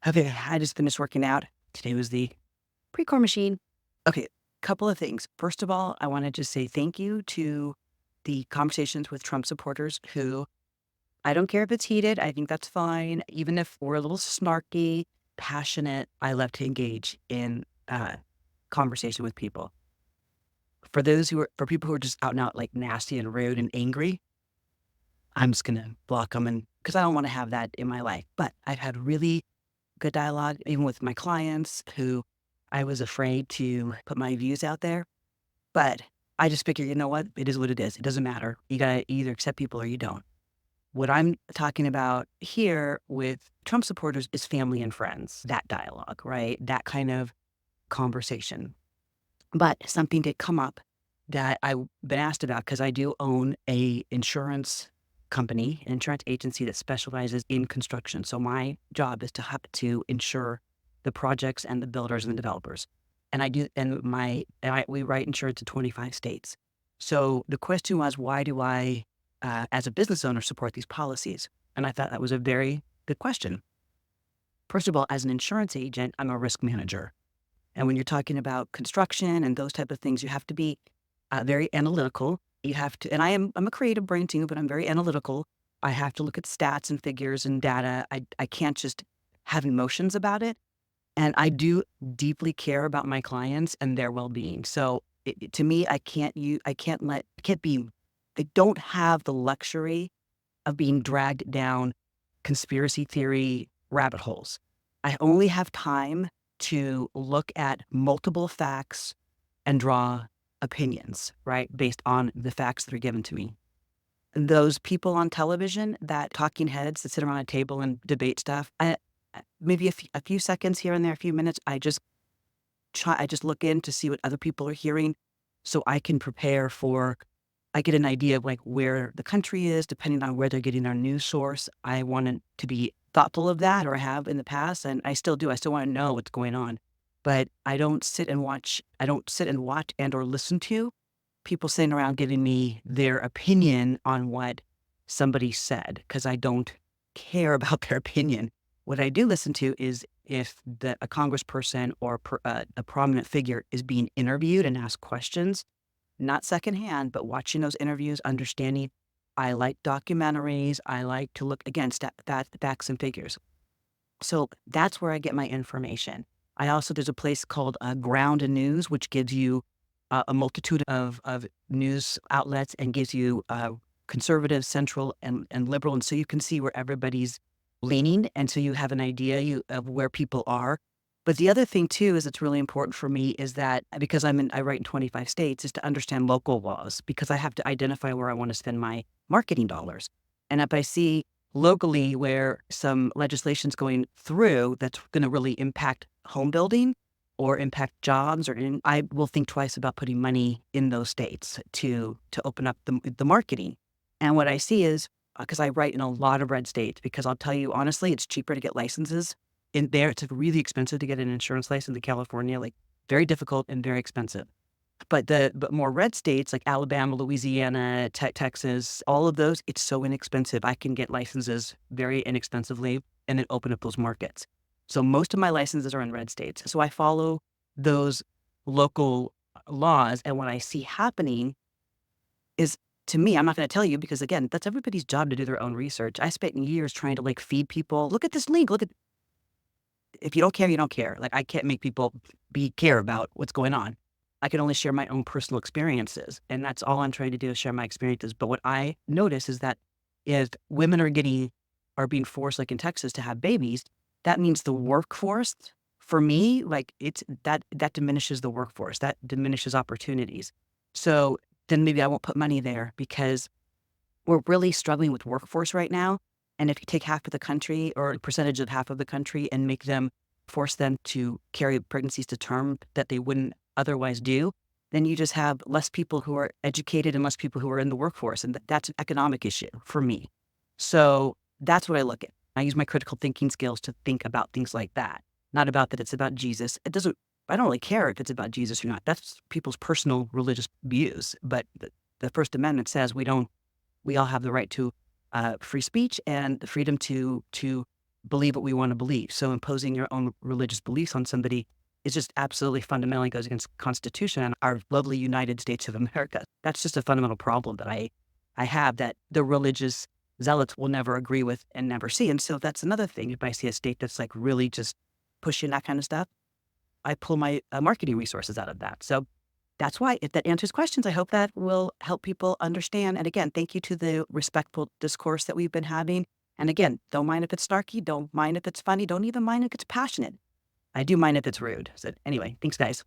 Okay, I just finished working out. Today was the pre-core machine. Okay, couple of things. First of all, I want to just say thank you to the conversations with Trump supporters who I don't care if it's heated. I think that's fine. Even if we're a little snarky, passionate, I love to engage in conversation with people. For people who are just out and out like nasty and rude and angry, I'm just gonna block them and because I don't want to have that in my life. But I've had really good dialogue, even with my clients who I was afraid to put my views out there. But I just figure, you know what? It is what it is. It doesn't matter. You got to either accept people or you don't. What I'm talking about here with Trump supporters is family and friends, that dialogue, right? That kind of conversation. But something did come up that I've been asked about because I do own a insurance company, an insurance agency that specializes in construction. So my job is to help to insure the projects and the builders and the developers. And I do, we write insurance in 25 states. So the question was, why do I, as a business owner, support these policies? And I thought that was a very good question. First of all, as an insurance agent, I'm a risk manager. And when you're talking about construction and those type of things, you have to be very analytical. You have to, and I'm a creative brain too, but I'm very analytical. I have to look at stats and figures and data. I can't just have emotions about it. And I do deeply care about my clients and their well-being. So to me, I can't be, I don't have the luxury of being dragged down conspiracy theory rabbit holes. I only have time to look at multiple facts and draw opinions, right, based on the facts that are given to me. Those people on television, that talking heads that sit around a table and debate stuff, maybe a few seconds here and there, a few minutes, I just look in to see what other people are hearing so I can prepare for I get an idea of like where the country is, depending on where they're getting their news source. I wanted to be thoughtful of that, or I have in the past, and I still do. I still want to know what's going on, but I don't sit and watch. I don't sit and watch and or listen to people sitting around giving me their opinion on what somebody said because I don't care about their opinion. What I do listen to is if a congressperson or a prominent figure is being interviewed and asked questions, not secondhand, but watching those interviews, understanding. I like documentaries. I like to look again, facts and figures. So that's where I get my information. There's a place called Ground and News, which gives you a multitude of news outlets and gives you conservative, central, and liberal. And so you can see where everybody's leaning. And so you have an idea of where people are. But the other thing too is it's really important for me is that because I write in 25 states is to understand local laws because I have to identify where I want to spend my marketing dollars. And if I see locally where some legislation's going through that's going to really impact home building or impact jobs I will think twice about putting money in those states to open up the marketing. And what I see is because I write in a lot of red states because I'll tell you honestly, it's cheaper to get licenses in there. It's really expensive to get an insurance license in California, like very difficult and very expensive. But more red states like Alabama, Louisiana, Texas, all of those, it's so inexpensive. I can get licenses very inexpensively and then open up those markets. So most of my licenses are in red states. So I follow those local laws. And what I see happening is to me, I'm not going to tell you because again, that's everybody's job to do their own research. I spent years trying to like feed people. Look at this link. If you don't care, you don't care. Like I can't make people care about what's going on. I can only share my own personal experiences. And that's all I'm trying to do is share my experiences. But what I notice is that if women are being forced, like in Texas, to have babies, that means the workforce for me, like that diminishes the workforce, that diminishes opportunities. So then maybe I won't put money there because we're really struggling with workforce right now. And if you take half of the country or a percentage of half of the country and force them to carry pregnancies to term that they wouldn't otherwise do, then you just have less people who are educated and less people who are in the workforce. And that's an economic issue for me. So that's what I look at. I use my critical thinking skills to think about things like that, not about that it's about Jesus. I don't really care if it's about Jesus or not. That's people's personal religious views. But the First Amendment says we all have the right to free speech and the freedom to believe what we want to believe. So imposing your own religious beliefs on somebody is just absolutely fundamentally goes against the Constitution and our lovely United States of America. That's just a fundamental problem that I have that the religious zealots will never agree with and never see. And so that's another thing. If I see a state that's like really just pushing that kind of stuff, I pull my marketing resources out of that. So that's why, if that answers questions, I hope that will help people understand. And again, thank you to the respectful discourse that we've been having. And again, don't mind if it's snarky, don't mind if it's funny, don't even mind if it's passionate. I do mind if it's rude. So anyway, thanks guys.